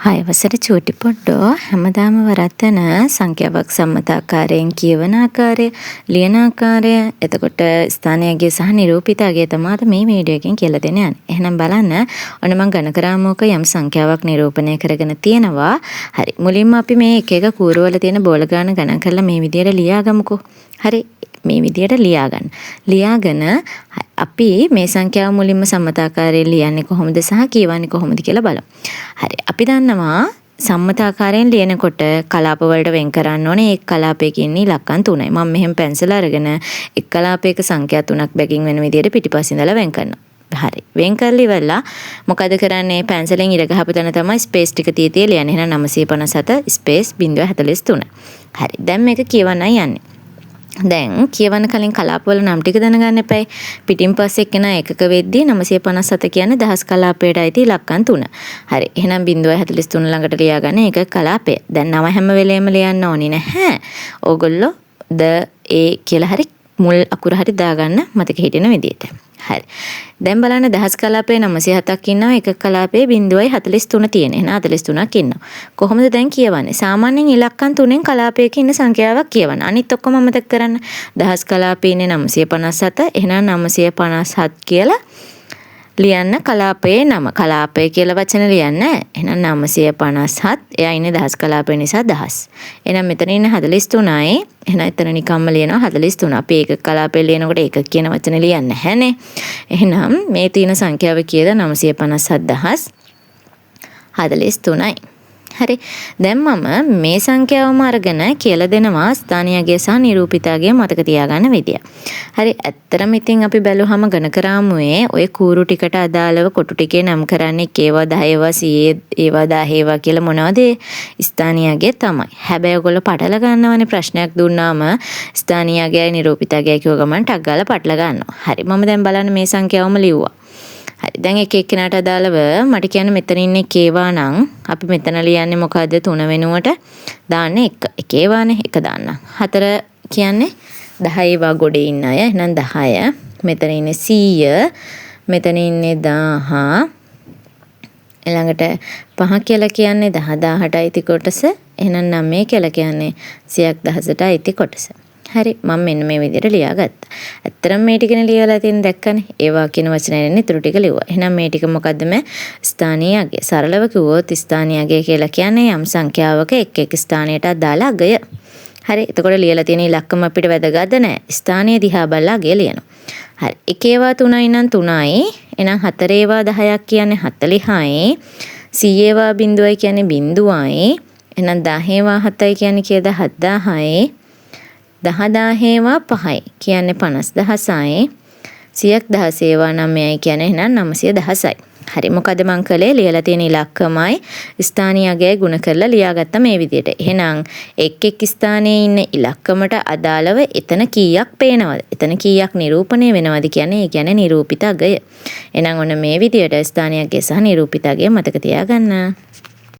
හයවසර චූටි පොඩ්ඩෝ හැමදාම වරත්තන සංඛ්‍යාවක් සම්මතාකාරයෙන් කියවන ආකාරය, ලියන ආකාරය, එතකොට ස්ථානයගේ සහ නිරූපිතගේ තමයි මේ වීඩියෝ එකෙන් කියලා දෙන්න යන්නේ. එහෙනම් බලන්න ඔන්න මම ඝනකාරාමෝක යම් සංඛ්‍යාවක් නිරූපණය කරගෙන තියෙනවා. හරි. මුලින්ම අපි මේ එක එක කූරුවල තියෙන බෝල ගාන ගණන් කරලා මේ විදියට ලියාගමුකෝ. හරි. මේ විදියට ලියාගන්න. ලියාගෙන අපි මේ සංඛ්‍යාව මුලින්ම සම්මතාකාරයෙන් ලියන්නේ කොහොමද සහ කියවන්නේ කොහොමද කියලා බලමු. හරි. අපි දන්නවා සම්මතාකාරයෙන් ලියනකොට කලාප වලට වෙන් කරන්න ඕනේ එක් කලාපයක ඉන්න ඉලක්කම් 3යි. මම මෙහෙම පැන්සල අරගෙන එක් කලාපයක සංඛ්‍යා 3ක් බැගින් වෙන විදියට පිටිපස්සේ ඉඳලා වෙන් කරනවා. හරි. වෙන් කරලි වෙලා මොකද කරන්නේ? පැන්සලෙන් ඉර ගහපු තැන තමයි ස්පේස් ටික තිය ලියන්නේ. එහෙනම් 957 ස්පේස් 0.43. හරි. දැන් මේක කියවන්නයි යන්නේ. දැන් කියවන කලින් කලාපවල නම් ටික දැනගන්න එපයි. පිටින් පස්සේ එක්කෙනා එකක වෙද්දී 957 කියන්නේ දහස් කලාපයට අයිති ඉලක්කම් 3. හරි. එහෙනම් 0.43 ළඟට ලියාගන්න ඒක කලාපය. දැන් නම හැම වෙලේම ලියන්න ඕනේ නැහැ. ඕගොල්ලෝ ද ඒ කියලා හරි මුල් අකුර හරි දාගන්න මතක හිටින විදිහට. හරි. දැන් බලන්න දහස් කලාපේ 907ක් ඉන්නවා. එක කලාපේ 0.43 තියෙන. එහෙනම් 43ක් ඉන්නවා. කොහොමද දැන් කියවන්නේ? සාමාන්‍යයෙන් ඉලක්කම් 3න් කලාපයක ඉන්න සංඛ්‍යාවක් කියවන්න. අනිත් ඔක්කොම අමතක කරන්න. දහස් කලාපේ ඉන්නේ 957. එහෙනම් 957 කියලා ලියන්න කලාපයේ නම. කලාපය කියලා වචන ලියන්න. එහෙනම් 957. එයා ඉන්නේ දහස් කලාපේ නිසා දහස්. එහෙනම් මෙතන ඉන්නේ 43යි. එහෙනම් එතන නිකම්ම ලියනවා 43. අපි ඒක කලාපේ ලියනකොට ඒක කියන වචන ලියන්නේ නැහැනේ. එහෙනම් මේ තියෙන සංඛ්‍යාව කීයද? 957,43යි. හරි. දැන් මම මේ සංඛ්‍යාවම අරගෙන කියලා දෙනවා ස්ථානීයගේ සහ නිරූපිතගේ මතක තියාගන්න විදිය. හරි. ඇත්තටම ඉතින් අපි බැලුවම ඝනකාරාමුවේ ඔය කූරු ටිකට අදාළව කොටු ටිකේ නම් කරන්නේ ඒවා 10 ඒවා 100 ඒවා 10 ඒවා කියලා මොනවද? ස්ථානීයගේ තමයි. හැබැයි ඔයගොල්ලෝ පටල ගන්නවනේ ප්‍රශ්නයක් දුන්නාම ස්ථානීයගේ නිරූපිතගේ කියව ගමන් ටක් ගාලා පටල ගන්නවා. හරි. මම දැන් බලන්න මේ සංඛ්‍යාවම ලිව්වා. හරි. දැන් එක එක්කෙනාට අදාළව මට කියන්න මෙතන ඉන්නේ කේවා නම් අපි මෙතන ලියන්නේ මොකද්ද? 3 වෙනුවට දාන්න 1. එකේවානේ 1 දාන්න. 4 කියන්නේ 10 ඒවා ගොඩේ ඉන්න අය. එහෙනම් 10. මෙතන ඉන්නේ 100. මෙතන ඉන්නේ 1000. ඊළඟට 5 කියලා කියන්නේ 10000ට අයිති කොටස. එහෙනම් 9 කියලා කියන්නේ 100,000ට අයිති කොටස. හරි. මම මෙන්න මේ විදිහට ලියාගත්තා. ඇත්තටම මේ ටිකනේ ලියලා තියෙන දැක්කනේ. ඒවා කියන වචනයෙන් ඉතුරු ටික ලිව්වා. එහෙනම් මේ ටික මොකද්ද මේ? ස්ථානීයගේ. සරලව කිව්වොත් ස්ථානීයගේ කියලා කියන්නේ යම් සංඛ්‍යාවක එක් ස්ථානයට අදාළ අගය. හරි. එතකොට ලියලා තියෙන ඉලක්කම අපිට වැදගත් නැහැ. ස්ථානීය දිහා බලලා අගය ලියනවා. හරි. 1 ඒවා 3යි නම් 3යි. එහෙනම් 4 ඒවා 10ක් කියන්නේ 40යි. 100 ඒවා 0යි කියන්නේ 0යි. එහෙනම් 10 ඒවා 7යි කියන්නේ කීයද? 7000යි. 10,000 ඒවා 5යි කියන්නේ 50,000යි. 100,000 ඒවා 9යි කියන්නේ එහෙනම් 900,000යි. හරි. මොකද මං කළේ ලියලා තියෙන ඉලක්කමයි ස්ථානීයගේ ගුණ කරලා ලියාගත්තා මේ විදිහට. එහෙනම් එක් ස්ථානයේ ඉන්න ඉලක්කමට අදාළව එතන කීයක් පේනවද? එතන කීයක් නිරූපණය වෙනවද කියන්නේ ඒ කියන්නේ නිරූපිත අගය. එහෙනම් ඔන්න මේ විදිහට ස්ථානීයගේ සහ නිරූපිත අගය මතක තියාගන්න.